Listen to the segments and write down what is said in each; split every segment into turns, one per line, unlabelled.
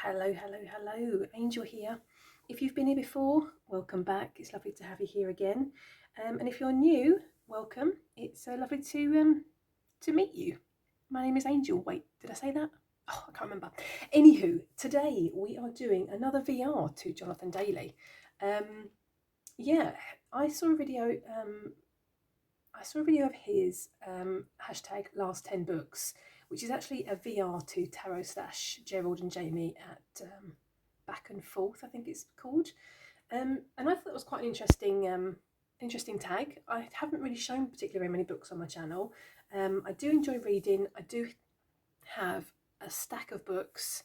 Hello, hello, hello. Angel here. If you've been here before, welcome back. It's lovely to have you here again. And if you're new, welcome. It's lovely to meet you. My name is Angel. Wait, did I say that? Oh, I can't remember. Anywho, today we are doing another VR to Jonathan Dailey. Yeah, I saw a video. I saw a video of his hashtag last 10 books, which is actually a VR to Tarot Stash, Gerald and Jamie at Back and Forth, I think it's called. And I thought it was quite an interesting tag. I haven't really shown particularly very many books on my channel. I do enjoy reading. I do have a stack of books.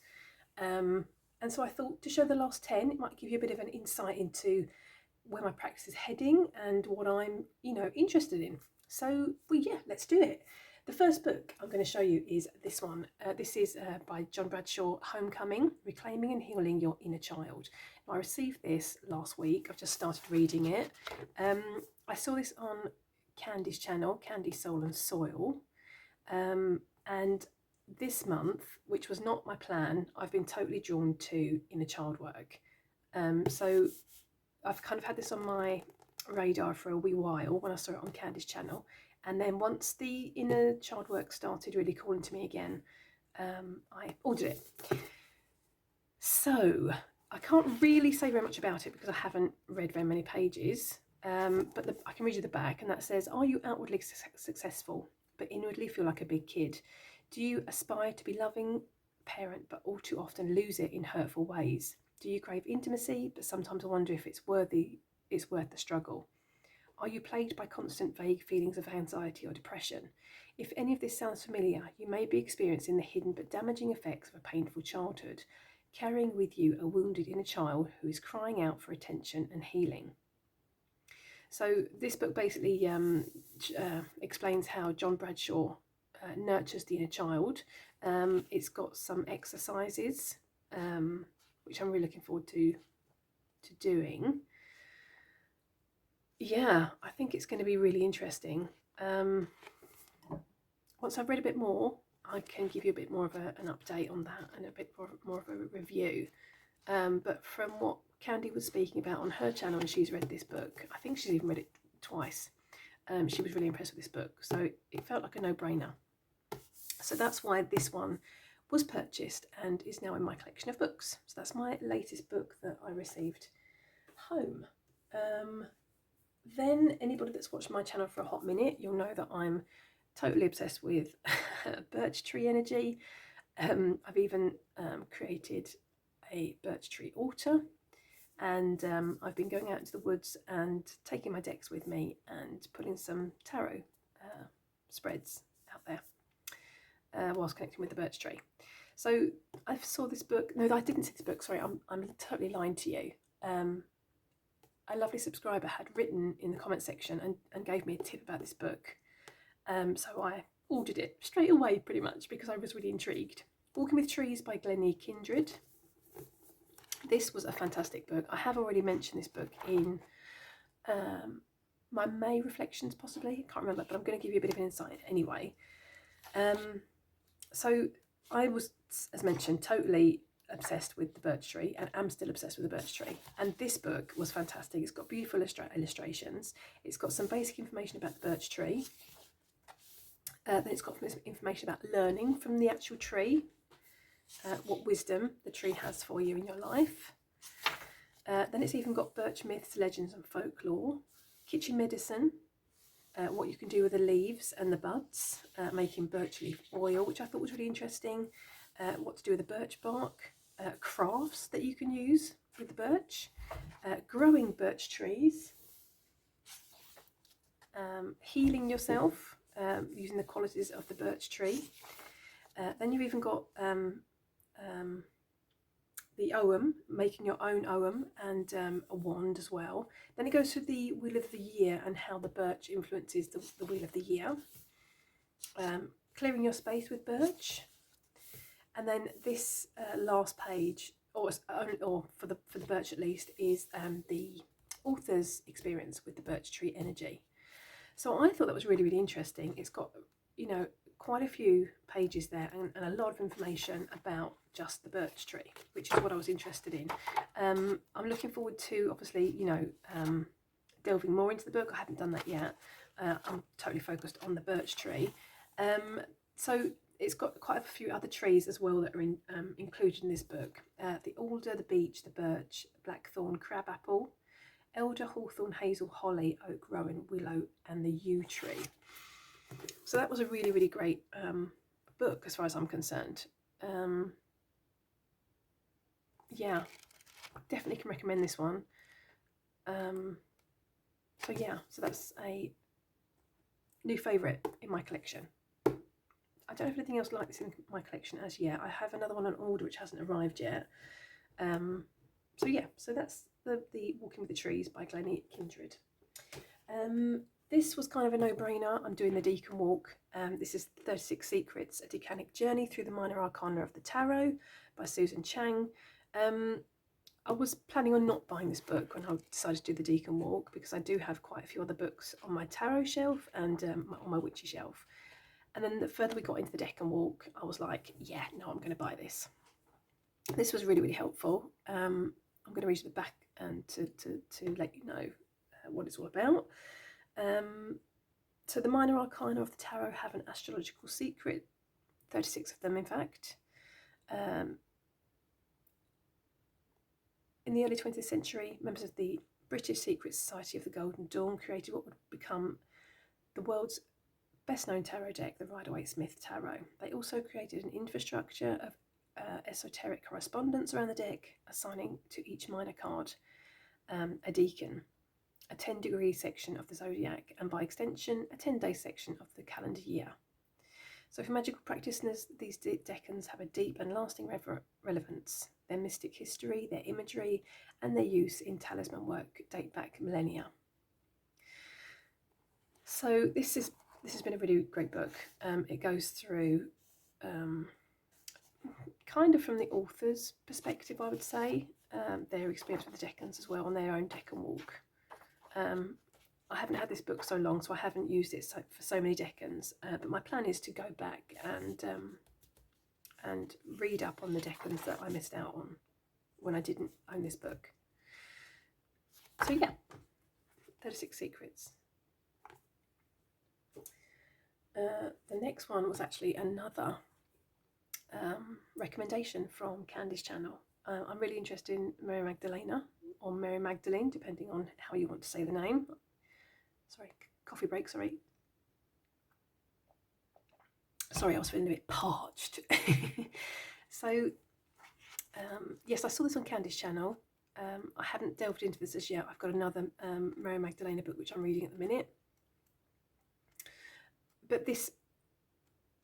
And so I thought to show the last 10, it might give you a bit of an insight into where my practice is heading and what I'm, interested in. So, well, yeah, let's do it. The first book I'm going to show you is this one. This is by John Bradshaw, Homecoming, Reclaiming and Healing Your Inner Child. Now, I received this last week. I've just started reading it. I saw this on Candy's channel, Candy Soul and Soil. And this month, which was not my plan, I've been totally drawn to inner child work. So I've kind of had this on my radar for a wee while when I saw it on Candy's channel. And then once the inner child work started really calling to me again, I ordered it. So I can't really say very much about it because I haven't read very many pages. But I can read you the back, and that says, are you outwardly successful but inwardly feel like a big kid? Do you aspire to be loving parent but all too often lose it in hurtful ways? Do you crave intimacy but sometimes wonder if it's worth the struggle? Are you plagued by constant vague feelings of anxiety or depression? If any of this sounds familiar, you may be experiencing the hidden but damaging effects of a painful childhood, carrying with you a wounded inner child who is crying out for attention and healing. So this book basically explains how John Bradshaw nurtures the inner child. It's got some exercises, which I'm really looking forward to doing. Yeah, I think it's going to be really interesting. Once I've read a bit more, I can give you a bit more of an update on that and a bit more of a review. But from what Candy was speaking about on her channel, and she's read this book, I think she's even read it twice. She was really impressed with this book, so it felt like a no-brainer. So that's why this one was purchased and is now in my collection of books. So that's my latest book that I received home. Then anybody that's watched my channel for a hot minute, you'll know that I'm totally obsessed with birch tree energy. I've even created a birch tree altar, and I've been going out into the woods and taking my decks with me and putting some tarot spreads out there whilst connecting with the birch tree. So I saw this book. No, I didn't see this book. Sorry, I'm totally lying to you. A lovely subscriber had written in the comment section and gave me a tip about this book. So I ordered it straight away pretty much because I was really intrigued. Walking with Trees by Glennie Kindred. This was a fantastic book. I have already mentioned this book in my May reflections possibly. I can't remember, but I'm going to give you a bit of an insight anyway. So I was, as mentioned, totally obsessed with the birch tree and am still obsessed with the birch tree, and this book was fantastic. It's got beautiful illustrations. It's got some basic information about the birch tree, then it's got information about learning from the actual tree, what wisdom the tree has for you in your life. Then it's even got birch myths, legends and folklore, kitchen medicine, what you can do with the leaves and the buds, making birch leaf oil, which I thought was really interesting, what to do with the birch bark, crafts that you can use with the birch, growing birch trees, healing yourself using the qualities of the birch tree. Then you've even got the ogham, making your own ogham, and a wand as well. Then it goes to the wheel of the year and how the birch influences the wheel of the year. Clearing your space with birch. And then this last page, or for the birch at least, is the author's experience with the birch tree energy. So I thought that was really, really interesting. It's got, quite a few pages there and a lot of information about just the birch tree, which is what I was interested in. I'm looking forward to, obviously, you know, delving more into the book. I haven't done that yet. I'm totally focused on the birch tree. So it's got quite a few other trees as well that are included in this book. The alder, the beech, the birch, blackthorn, crabapple, elder, hawthorn, hazel, holly, oak, rowan, willow, and the yew tree. So that was a really, really great book as far as I'm concerned. Yeah, definitely can recommend this one. So yeah, so that's a new favourite in my collection. I don't have anything else like this in my collection as yet. I have another one on order which hasn't arrived yet. So yeah, so that's the Walking with the Trees by Glennie Kindred. This was kind of a no-brainer. I'm doing the Deacon Walk. This is 36 Secrets, a Decanic Journey Through the Minor Arcana of the Tarot by Susan Chang. I was planning on not buying this book when I decided to do the Deacon Walk, because I do have quite a few other books on my tarot shelf and on my witchy shelf. And then the further we got into the Deacon Walk, I was like, yeah, no, I'm going to buy this. This was really, really helpful. I'm going to read the back and to let you know what it's all about. So the minor arcana of the tarot have an astrological secret, 36 of them in fact. In the early 20th century, members of the British Secret Society of the Golden Dawn created what would become the world's best known tarot deck, the Rider-Waite-Smith Tarot. They also created an infrastructure of esoteric correspondence around the deck, assigning to each minor card a deacon, a 10-degree section of the zodiac, and by extension, a 10-day section of the calendar year. So for magical practitioners, these decans have a deep and lasting relevance. Their mystic history, their imagery, and their use in talisman work date back millennia. So this has been a really great book. It goes through kind of from the author's perspective, I would say, their experience with the decans as well on their own Decan Walk. I haven't had this book so long, so I haven't used it for so many decans, but my plan is to go back and read up on the decans that I missed out on when I didn't own this book. So yeah, 36 Secrets. The next one was actually another recommendation from Candy's channel. I'm really interested in Mary Magdalena, or Mary Magdalene, depending on how you want to say the name. Sorry, coffee break, sorry. Sorry, I was feeling a bit parched. So, yes, I saw this on Candy's channel. I haven't delved into this as yet. I've got another Mary Magdalena book which I'm reading at the minute. But this,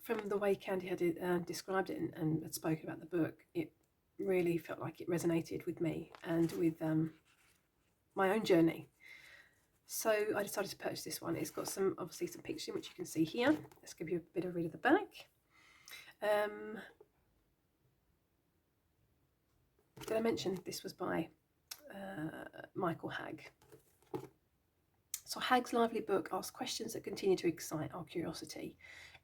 from the way Candy had described it and had spoken about the book, it really felt like it resonated with me and with my own journey. So I decided to purchase this one. It's got obviously some pictures in which you can see here. Let's give you a bit of a read of the back. Did I mention this was by Michael Hagg? So Hagg's lively book asks questions that continue to excite our curiosity.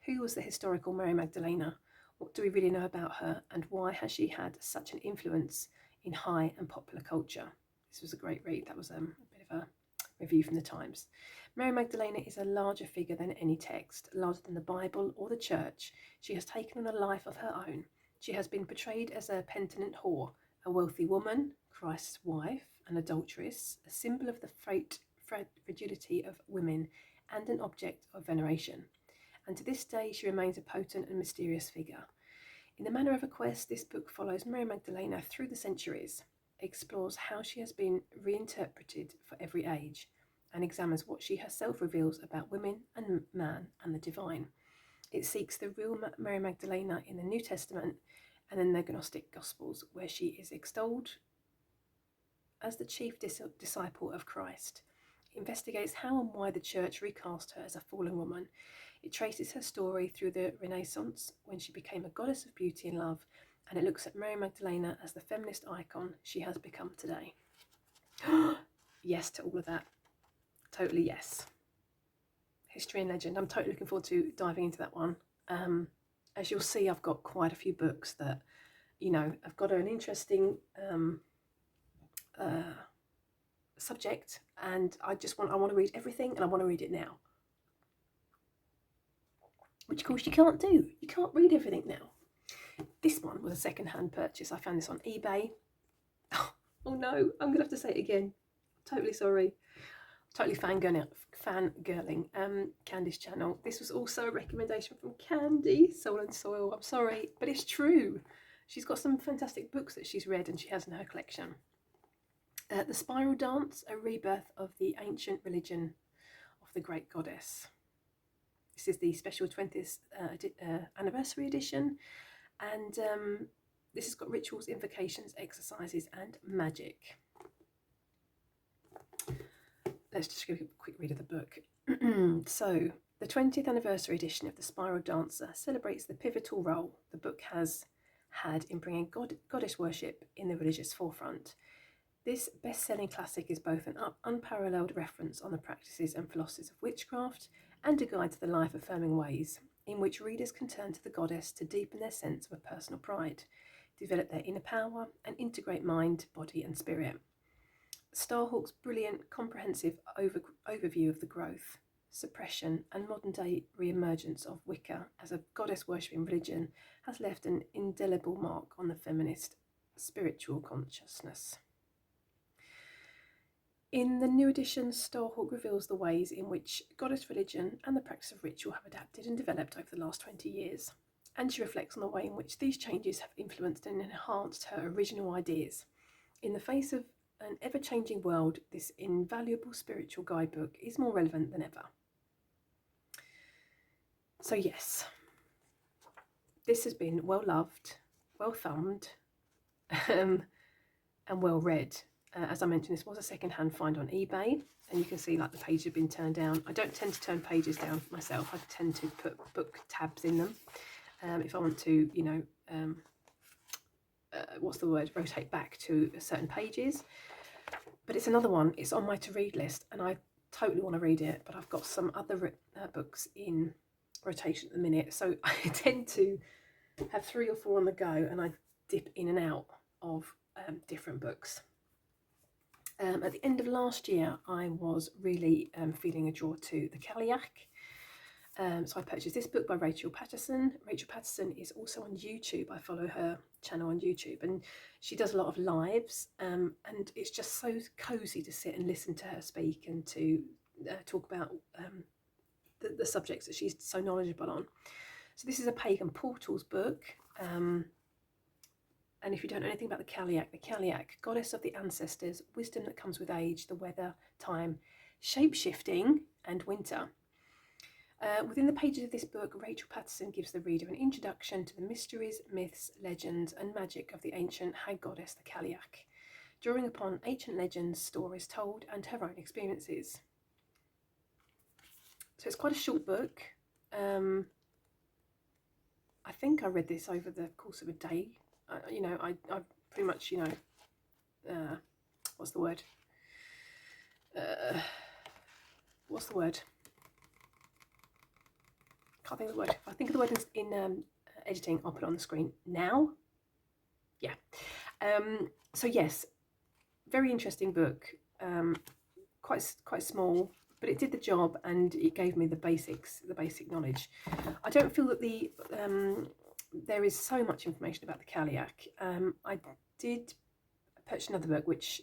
Who was the historical Mary Magdalena? What do we really know about her? And why has she had such an influence in high and popular culture? This was a great read. That was a bit of a review from the Times. Mary Magdalena is a larger figure than any text, larger than the Bible or the church. She has taken on a life of her own. She has been portrayed as a penitent whore, a wealthy woman, Christ's wife, an adulteress, a symbol of the fragility of women, and an object of veneration. And to this day she remains a potent and mysterious figure. In the manner of a quest, this book follows Mary Magdalena through the centuries, explores how she has been reinterpreted for every age, and examines what she herself reveals about women and man and the divine. It seeks the real Mary Magdalena in the New Testament and in the Gnostic Gospels, where she is extolled as the chief disciple of Christ. It investigates how and why the church recast her as a fallen woman. It traces her story through the Renaissance, when she became a goddess of beauty and love, and it looks at Mary Magdalena as the feminist icon she has become today. Yes to all of that. Totally yes. History and legend. I'm totally looking forward to diving into that one. As you'll see, I've got quite a few books that, you know, I've got an interesting subject, and I want to read everything, and I want to read it now. Which, of course, you can't do. You can't read everything now. This one was a second-hand purchase. I found this on eBay. Oh no, I'm gonna have to say it again. Totally sorry. Totally fangirling. Candy's channel. This was also a recommendation from Candy, Soul and Soil. I'm sorry, but it's true. She's got some fantastic books that she's read and she has in her collection. The Spiral Dance, a rebirth of the ancient religion of the great goddess. This is the special 20th anniversary edition, and this has got rituals, invocations, exercises, and magic. Let's just give a quick read of the book. So, the 20th anniversary edition of The Spiral Dancer celebrates the pivotal role the book has had in bringing goddess worship in the religious forefront. This best-selling classic is both an unparalleled reference on the practices and philosophies of witchcraft and a guide to the life-affirming ways in which readers can turn to the goddess to deepen their sense of a personal pride, develop their inner power, and integrate mind, body, and spirit. Starhawk's brilliant, comprehensive overview of the growth, suppression, and modern-day re-emergence of Wicca as a goddess-worshipping religion has left an indelible mark on the feminist spiritual consciousness. In the new edition, Starhawk reveals the ways in which goddess religion and the practice of ritual have adapted and developed over the last 20 years, and she reflects on the way in which these changes have influenced and enhanced her original ideas. In the face of an ever-changing world, this invaluable spiritual guidebook is more relevant than ever. So yes, this has been well loved, well thumbed, and well read. As I mentioned, this was a second-hand find on eBay, and you can see like the pages have been turned down. I don't tend to turn pages down myself. I tend to put book tabs in them if I want to, you know, rotate back to certain pages. But it's another one. It's on my to-read list, and I totally want to read it. But I've got some other books in rotation at the minute, so I tend to have 3 or 4 on the go, and I dip in and out of different books. At the end of last year, I was really feeling a draw to the Celiak. So I purchased this book by Rachel Patterson. Rachel Patterson is also on YouTube. I follow her channel on YouTube, and she does a lot of lives, and it's just so cozy to sit and listen to her speak and to talk about the subjects that she's so knowledgeable on. So this is a Pagan Portals book. And if you don't know anything about the Celiak, goddess of the ancestors, wisdom that comes with age, the weather, time, shape-shifting, and winter. Within the pages of this book, Rachel Patterson gives the reader an introduction to the mysteries, myths, legends, and magic of the ancient hag goddess, the Celiak, drawing upon ancient legends, stories told, and her own experiences. So it's quite a short book. I think I read this over the course of a day. You know, I pretty much, you know, what's the word? Can't think of the word. If I think of the word in editing, I'll put it on the screen now. Yeah. So yes, very interesting book. Quite small, but it did the job, and it gave me the basic knowledge. I don't feel that there is so much information about the Celiak. I did purchase another book which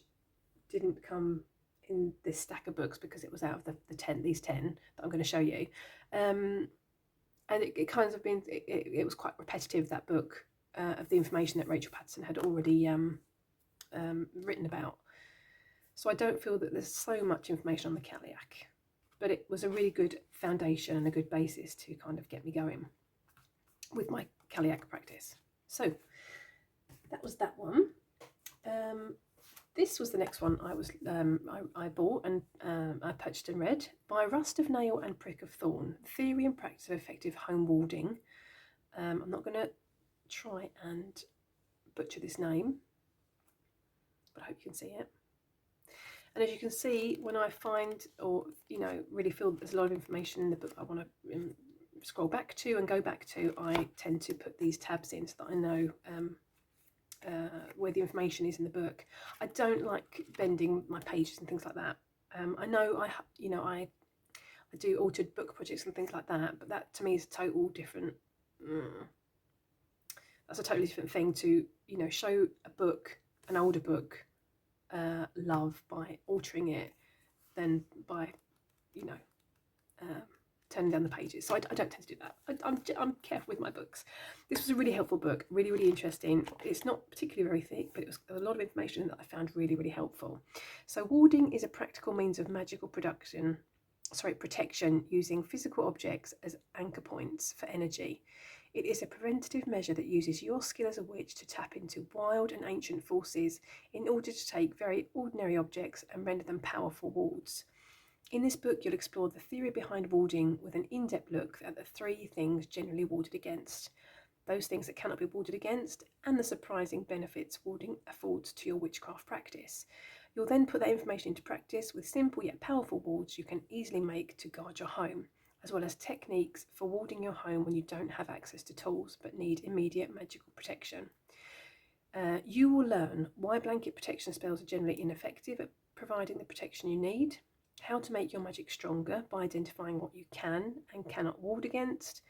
didn't come in this stack of books because it was out of these 10 that I'm going to show you. And it kind of been, it was quite repetitive, that book, of the information that Rachel Patterson had already written about. So I don't feel that there's so much information on the Celiak, but it was a really good foundation and a good basis to kind of get me going with my Celiak practice. So that was that one. This was the next one I bought and I purchased and read. By Rust of Nail and Prick of Thorn, Theory and Practice of Effective Home Warding. I'm not going to try and butcher this name, but I hope you can see it. And as you can see, when I find, or, you know, really feel that there's a lot of information in the book I want to scroll back to and go back to, I tend to put these tabs in so that I know where the information is in the book. I don't like bending my pages and things like that. I know I do altered book projects and things like that, but that to me is a total different. That's a totally different thing to show a book, an older book, love by altering it, than by turning down the pages. So I don't tend to do that. I'm careful with my books. This was a really helpful book, really, really interesting. It's not particularly very thick, but there was a lot of information that I found really, really helpful. So warding is a practical means of magical protection using physical objects as anchor points for energy. It is a preventative measure that uses your skill as a witch to tap into wild and ancient forces in order to take very ordinary objects and render them powerful wards. In this book, you'll explore the theory behind warding with an in-depth look at the 3 things generally warded against, those things that cannot be warded against, and the surprising benefits warding affords to your witchcraft practice. You'll then put that information into practice with simple yet powerful wards you can easily make to guard your home, as well as techniques for warding your home when you don't have access to tools but need immediate magical protection. You will learn why blanket protection spells are generally ineffective at providing the protection you need, how to make your magic stronger by identifying what you can and cannot ward against,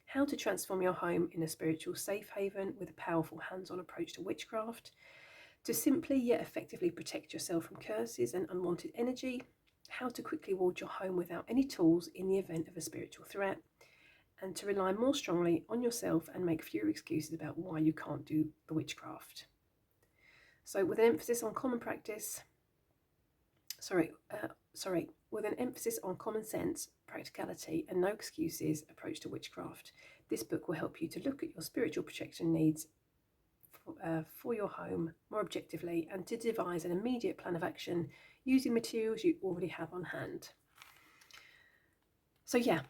how to transform your home in a spiritual safe haven with a powerful hands-on approach to witchcraft, to simply yet effectively protect yourself from curses and unwanted energy, how to quickly ward your home without any tools in the event of a spiritual threat, and to rely more strongly on yourself and make fewer excuses about why you can't do the witchcraft. So with an emphasis on common sense, practicality, and no excuses approach to witchcraft, this book will help you to look at your spiritual protection needs for your home more objectively and to devise an immediate plan of action using materials you already have on hand. So yeah,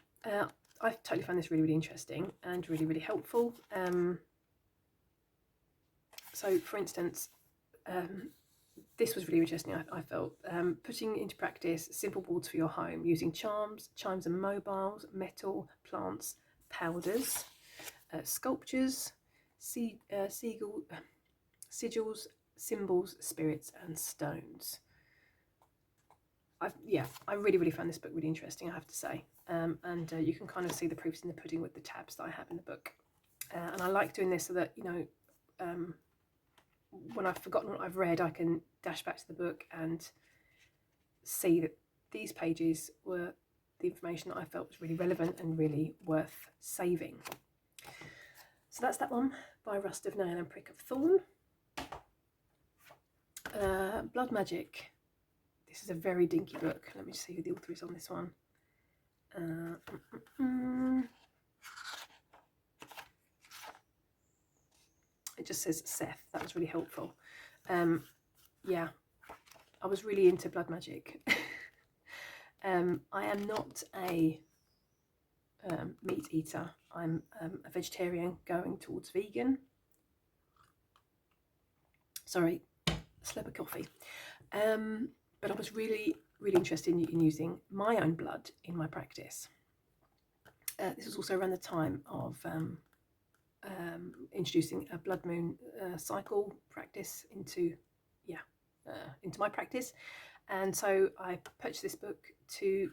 I've totally found this really, really interesting and really, really helpful. So for instance, this was really interesting, I felt. Putting into practice simple wards for your home using chimes and mobiles, metal, plants, powders, sculptures, sigils, symbols, spirits, and stones. I really, really found this book really interesting, I have to say. And you can kind of see the proofs in the pudding with the tabs that I have in the book. And I like doing this so that, when I've forgotten what I've read, I can dash back to the book and see that these pages were the information that I felt was really relevant and really worth saving. So that's that one, by Rust of Nail and Prick of Thorn. Blood Magic. This is a very dinky book. Let me just see who the author is on this one. It just says Seth. That was really helpful. Yeah, I was really into blood magic. I am not a meat eater. I'm a vegetarian going towards vegan. Sorry, slurp of coffee. But I was really, really interested in using my own blood in my practice. This was also around the time of introducing a blood moon cycle practice into my practice, and so I purchased this book to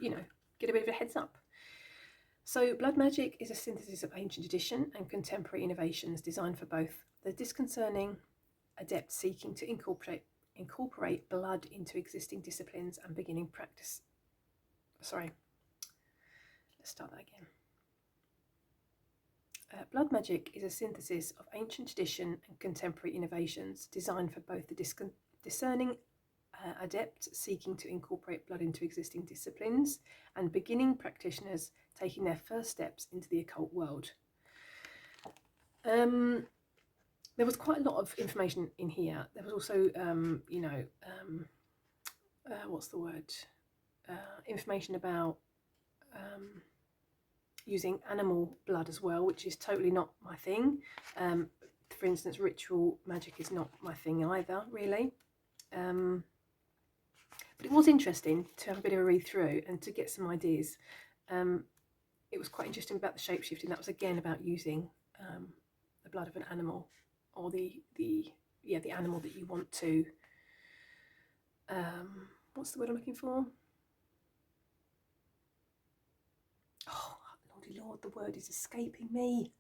get a bit of a heads up. So Blood Magic is a synthesis of ancient tradition and contemporary innovations designed for both the disconcerting adept seeking to incorporate blood into existing disciplines and beginning practice. Sorry, let's start that again. Blood Magic is a synthesis of ancient tradition and contemporary innovations designed for both the discerning adept seeking to incorporate blood into existing disciplines and beginning practitioners taking their first steps into the occult world. There was quite a lot of information in here. There was also, what's the word? Information about using animal blood as well, which is totally not my thing. For instance, ritual magic is not my thing either, really. But it was interesting to have a bit of a read through and to get some ideas. it was quite interesting about the shapeshifting. That was again about using the blood of an animal, or the animal that you want to, what's the word I'm looking for? Oh, Lordy Lord, the word is escaping me.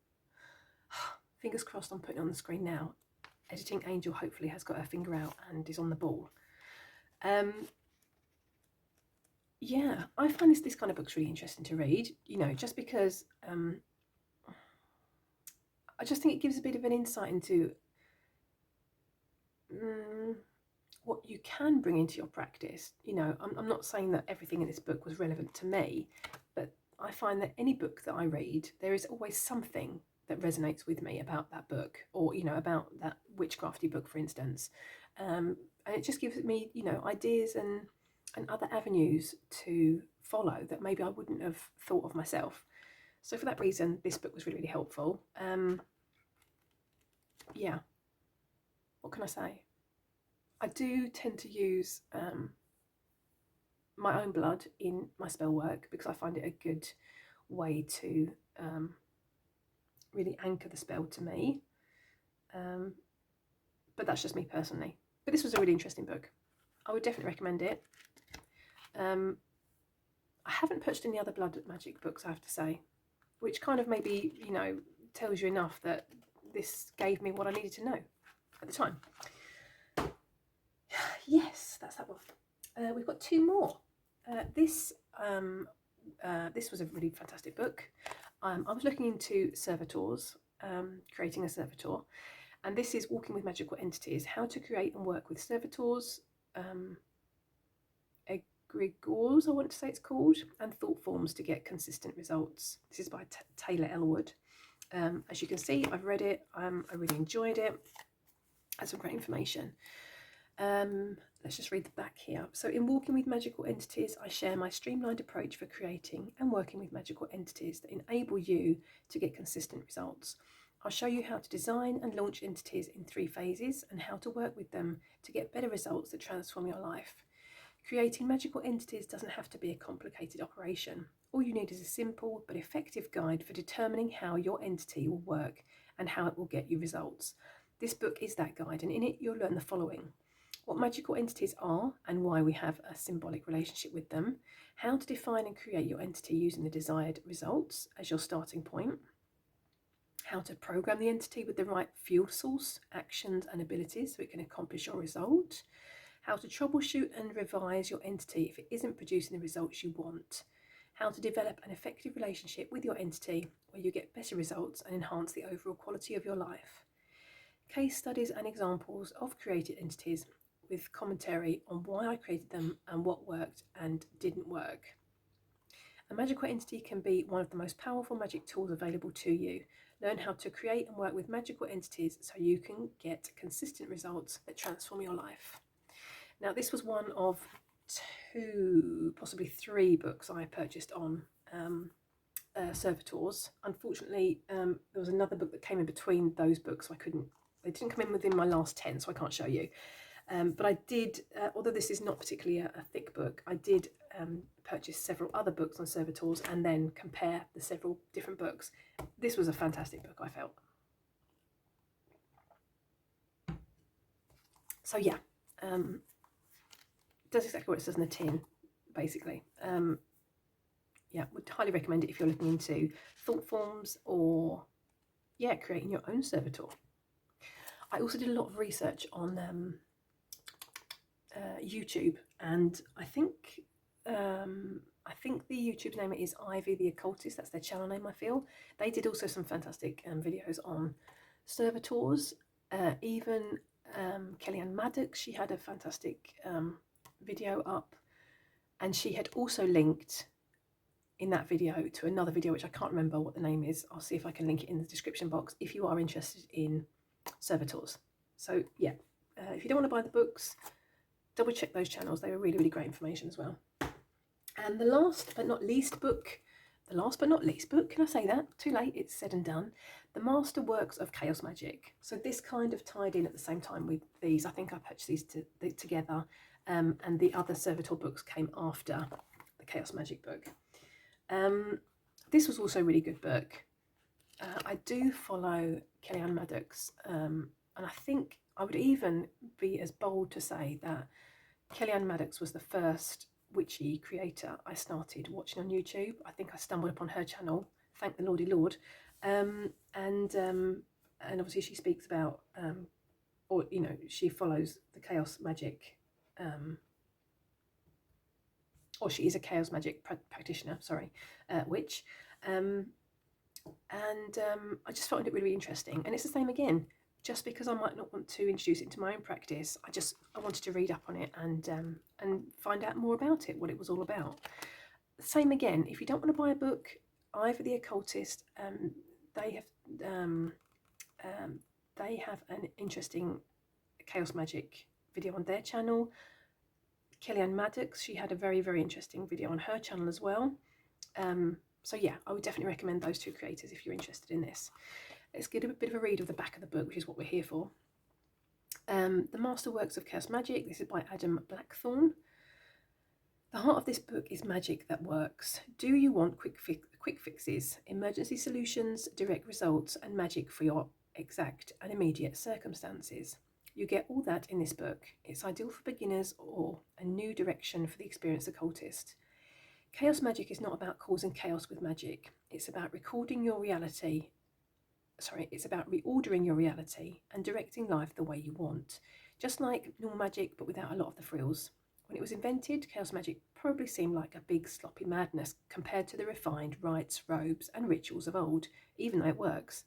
Fingers crossed, I'm putting it on the screen now. Editing Angel hopefully has got her finger out and is on the ball. Yeah, I find this kind of book's really interesting to read, you know, just because I just think it gives a bit of an insight into what you can bring into your practice. You know, I'm not saying that everything in this book was relevant to me, but I find that any book that I read, there is always something that resonates with me about that book, or, you know, about that witchcrafty book, for instance. And it just gives me, you know, ideas and other avenues to follow that maybe I wouldn't have thought of myself. So for that reason, this book was really, really helpful. Yeah, what can I say? I do tend to use my own blood in my spell work because I find it a good way to really anchor the spell to me. But that's just me personally. But this was a really interesting book. I would definitely recommend it. I haven't purchased any other blood magic books, I have to say, which kind of maybe, you know, tells you enough that this gave me what I needed to know at the time. Yes, that's that one. We've got two more. This was a really fantastic book. I was looking into servitors, creating a servitor, and this is Walking with Magical Entities, how to create and work with servitors, egregores, I want to say it's called, and thought forms to get consistent results. This is by Taylor Elwood. As you can see, I've read it. I really enjoyed it. Has some great information. Let's just read the back here. So in Walking with Magical Entities, I share my streamlined approach for creating and working with magical entities that enable you to get consistent results. I'll show you how to design and launch entities in 3 phases and how to work with them to get better results that transform your life. Creating magical entities doesn't have to be a complicated operation. All you need is a simple but effective guide for determining how your entity will work and how it will get you results. This book is that guide, and in it you'll learn the following: what magical entities are and why we have a symbolic relationship with them, how to define and create your entity using the desired results as your starting point, how to program the entity with the right fuel source, actions and abilities so it can accomplish your result, how to troubleshoot and revise your entity if it isn't producing the results you want, how to develop an effective relationship with your entity where you get better results and enhance the overall quality of your life, case studies and examples of created entities with commentary on why I created them and what worked and didn't work. A magical entity can be one of the most powerful magic tools available to you. Learn how to create and work with magical entities so you can get consistent results that transform your life. Now, this was one of 2, possibly 3 books I purchased on servitors. Unfortunately, there was another book that came in between those books, so they didn't come in within my last 10, so I can't show you. But I did, although this is not particularly a thick book, I did purchase several other books on servitors and then compare the several different books. This was a fantastic book, I felt. So yeah, does exactly what it says in the tin, basically. Yeah, would highly recommend it if you're looking into thought forms or, yeah, creating your own servitor. I also did a lot of research on YouTube, and I think the YouTube name is Ivy the Occultist. That's their channel name, I feel. They did also some fantastic videos on servitors. Even Ann Maddox, she had a fantastic video up, and she had also linked in that video to another video which I can't remember what the name is. I'll see if I can link it in the description box if you are interested in servitors. So yeah, if you don't want to buy the books, double check those channels. They were really, really great information as well. And the last but not least book, can I say that? Too late, it's said and done. The Masterworks of Chaos Magic. So this kind of tied in at the same time with these. I think I purchased these together, and the other servitor books came after the Chaos Magic book. this was also a really good book. I do follow Ann Maddox, and I think I would even be as bold to say that Ann Maddox was the first witchy creator I started watching on YouTube. I think I stumbled upon her channel, thank the Lordy Lord, and obviously she speaks about, or you know, she follows the chaos magic, or she is a chaos magic practitioner, sorry, witch, and I just found it really, really interesting. And it's the same again. Just because I might not want to introduce it into my own practice, I wanted to read up on it and find out more about it, what it was all about. Same again, if you don't want to buy a book, either the Occultist, they have an interesting chaos magic video on their channel. Ann Maddox, she had a very, very interesting video on her channel as well. So yeah, I would definitely recommend those two creators if you're interested in this. Let's get a bit of a read of the back of the book, which is what we're here for. The Masterworks of Chaos Magic. This is by Adam Blackthorne. The heart of this book is magic that works. Do you want quick fixes, emergency solutions, direct results, and magic for your exact and immediate circumstances? You get all that in this book. It's ideal for beginners or a new direction for the experienced occultist. Chaos magic is not about causing chaos with magic. It's about reordering your reality and directing life the way you want. Just like normal magic, but without a lot of the frills. When it was invented, chaos magic probably seemed like a big sloppy madness compared to the refined rites, robes, and rituals of old, even though it works.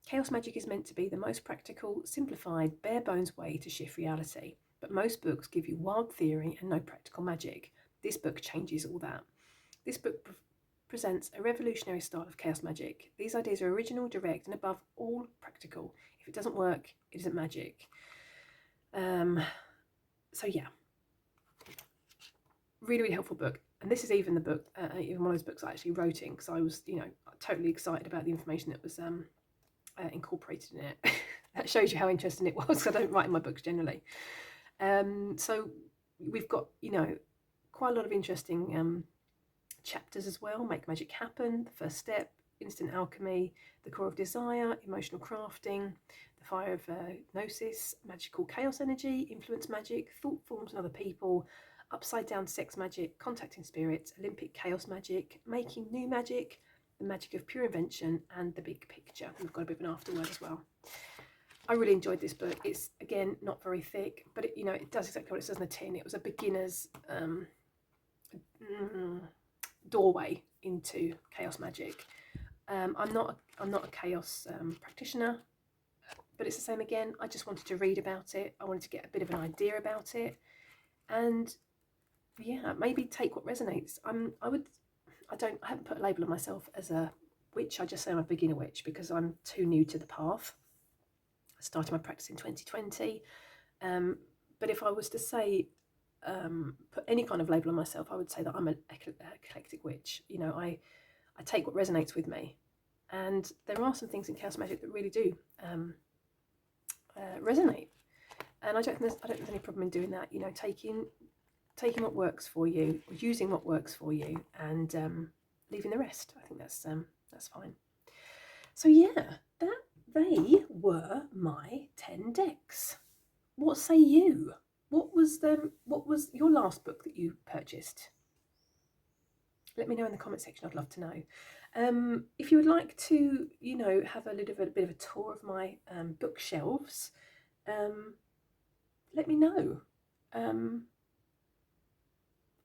Chaos magic is meant to be the most practical, simplified, bare bones way to shift reality. But most books give you wild theory and no practical magic. This book changes all that. This book presents a revolutionary style of chaos magic. These ideas are original, direct, and above all practical. If it doesn't work, it isn't magic. So yeah, really, really helpful book. And this is even the book, even one of those books I actually wrote in, because I was, you know, totally excited about the information that was incorporated in it. That shows you how interesting it was, because I don't write in my books generally. So we've got, you know, quite a lot of interesting chapters as well. Make magic happen, the first step, instant alchemy, the core of desire, emotional crafting, the fire of gnosis, magical chaos energy, influence magic, thought forms and other people, upside down sex magic, contacting spirits, Olympic chaos magic, making new magic, the magic of pure invention, and the big picture. We've got a bit of an afterword as well. I really enjoyed this book. It's, again, not very thick, but it, you know, it does exactly what it says on the tin. It was a beginner's doorway into chaos magic. I'm not a chaos practitioner, but it's the same again. I just wanted to read about it. I wanted to get a bit of an idea about it, and yeah, maybe take what resonates. I haven't put a label on myself as a witch. I just say I'm a beginner witch because I'm too new to the path. I started my practice in 2020, but if I was to say put any kind of label on myself, I would say that I'm an eclectic witch. You know, I take what resonates with me, and there are some things in chaos magic that really do resonate, and I don't think there's any problem in doing that. You know, taking what works for you, using what works for you, and leaving the rest. I think that's fine. So yeah, they were my 10 decks. What say you? What was your last book that you purchased? Let me know in the comment section. I'd love to know. If you would like to, you know, have a bit of a tour of my bookshelves, let me know.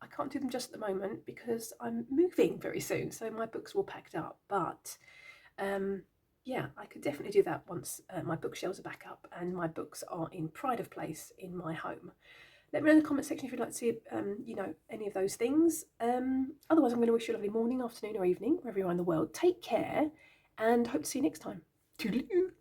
I can't do them just at the moment because I'm moving very soon, so my books are all packed up. But yeah, I could definitely do that once my bookshelves are back up and my books are in pride of place in my home. Let me know in the comment section if you'd like to see, you know, any of those things. Otherwise, I'm going to wish you a lovely morning, afternoon, or evening, wherever you are in the world. Take care, and hope to see you next time. Toodaloo.